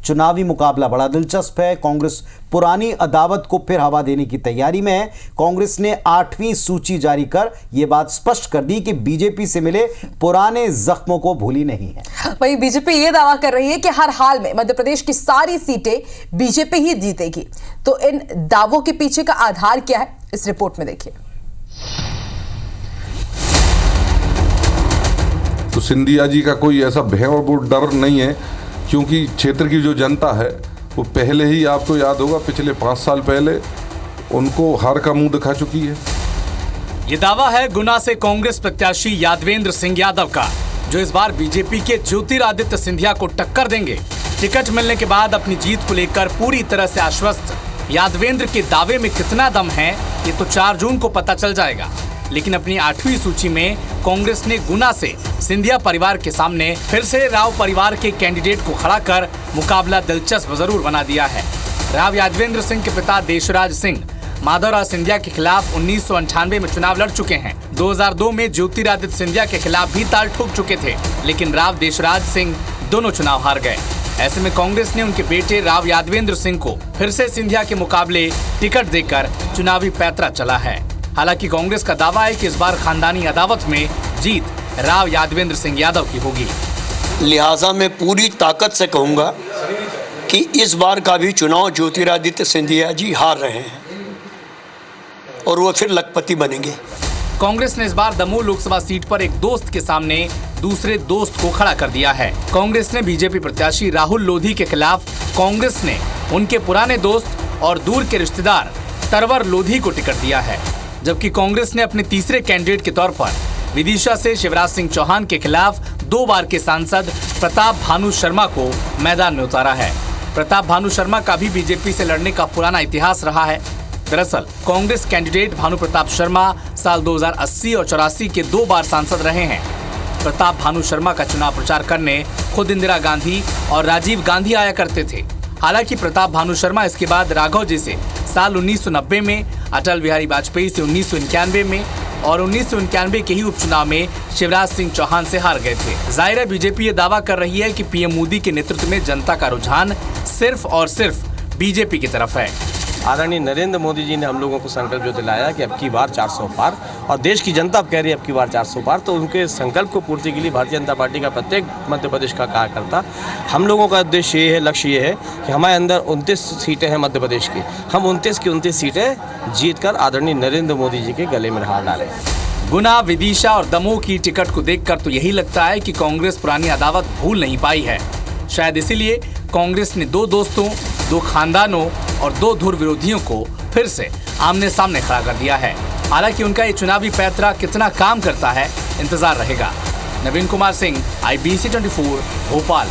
चुनावी मुकाबला बड़ा दिलचस्प है। कांग्रेस पुरानी अदावत को फिर हवा देने की तैयारी में है। कांग्रेस ने 8वीं सूची जारी कर यह बात स्पष्ट कर दी कि बीजेपी से मिले पुराने जख्मों को भूली नहीं है। वहीं बीजेपी यह दावा कर रही है कि हर हाल में मध्य प्रदेश की सारी सीटें बीजेपी ही जीतेगी। तो इन दावों के पीछे का आधार क्या है, इस रिपोर्ट में देखिए। तो सिंधिया जी का कोई ऐसा भय और वो डर नहीं है, क्योंकि क्षेत्र की जो जनता है वो पहले ही, आपको याद होगा पिछले 5 साल पहले उनको हार का मुंह दिखा चुकी है। ये दावा है गुना से कांग्रेस प्रत्याशी यादवेंद्र सिंह यादव का, जो इस बार बीजेपी के ज्योतिरादित्य सिंधिया को टक्कर देंगे। टिकट मिलने के बाद अपनी जीत को लेकर पूरी तरह से आश्वस्त यादवेंद्र के दावे में कितना दम है ये तो 4 जून को पता चल जाएगा। लेकिन अपनी 8वीं सूची में कांग्रेस ने गुना से सिंधिया परिवार के सामने फिर से राव परिवार के कैंडिडेट को खड़ा कर मुकाबला दिलचस्प जरूर बना दिया है। राव यादवेंद्र सिंह के पिता देशराज सिंह माधवराव सिंधिया के खिलाफ 1998 में चुनाव लड़ चुके हैं। 2002 में ज्योतिरादित्य सिंधिया के खिलाफ भी ताल ठोक चुके थे, लेकिन राव देशराज सिंह दोनों चुनाव हार गए। ऐसे में कांग्रेस ने उनके बेटे राव यादवेंद्र सिंह को फिर से सिंधिया के मुकाबले टिकट देकर चुनावी पैतरा चला है। हालांकि कांग्रेस का दावा है कि इस बार खानदानी अदावत में जीत राव यादवेंद्र सिंह यादव की होगी। लिहाजा मैं पूरी ताकत से कहूंगा कि इस बार का भी चुनाव ज्योतिरादित्य सिंधिया जी हार रहे हैं और वो फिर लखपति बनेंगे। कांग्रेस ने इस बार दमोह लोकसभा सीट पर एक दोस्त के सामने दूसरे दोस्त को खड़ा कर दिया है। कांग्रेस ने बीजेपी प्रत्याशी राहुल लोधी के खिलाफ कांग्रेस ने उनके पुराने दोस्त और दूर के रिश्तेदार तरवर लोधी को टिकट दिया है, जबकि कांग्रेस ने अपने तीसरे कैंडिडेट के तौर पर विदिशा से शिवराज सिंह चौहान के खिलाफ 2 बार के सांसद प्रताप भानु शर्मा को मैदान में उतारा है। प्रताप भानु शर्मा का भी बीजेपी से लड़ने का पुराना इतिहास रहा है। दरअसल कांग्रेस कैंडिडेट भानु प्रताप शर्मा साल 2080 और 84 के 2 बार सांसद रहे हैं। प्रताप भानु शर्मा का चुनाव प्रचार करने खुद इंदिरा गांधी और राजीव गांधी आया करते थे। हालांकि प्रताप भानु शर्मा इसके बाद राघव जी से साल 1990 में, अटल बिहारी वाजपेयी से 1991 में और 1991 के ही उपचुनाव में शिवराज सिंह चौहान से हार गए थे। जाहिर है बीजेपी ये दावा कर रही है कि पीएम मोदी के नेतृत्व में जनता का रुझान सिर्फ और सिर्फ बीजेपी की तरफ है। आदरणीय नरेंद्र मोदी जी ने हम लोगों को संकल्प जो दिलाया कि अब की बार 400 पार, और देश की जनता अब कह रही है अब की बार 400 पार, तो उनके संकल्प को पूर्ति के लिए भारतीय जनता पार्टी का प्रत्येक मध्य प्रदेश का कार्यकर्ता, हम लोगों का उद्देश्य ये है, लक्ष्य ये है कि हमारे अंदर 29 सीटें हैं मध्य प्रदेश की, हम 29 की 29 सीटें जीत कर आदरणीय नरेंद्र मोदी जी के गले में हार डालें। गुना, विदिशा और दमोह की टिकट को देखकर तो यही लगता है कि कांग्रेस पुरानी अदावत भूल नहीं पाई है। शायद इसीलिए कांग्रेस ने 2 दोस्तों, 2 खानदानों और 2 धुर विरोधियों को फिर से आमने सामने खड़ा कर दिया है। हालांकि उनका ये चुनावी पैतरा कितना काम करता है, इंतजार रहेगा। नवीन कुमार सिंह, IBC 24, भोपाल।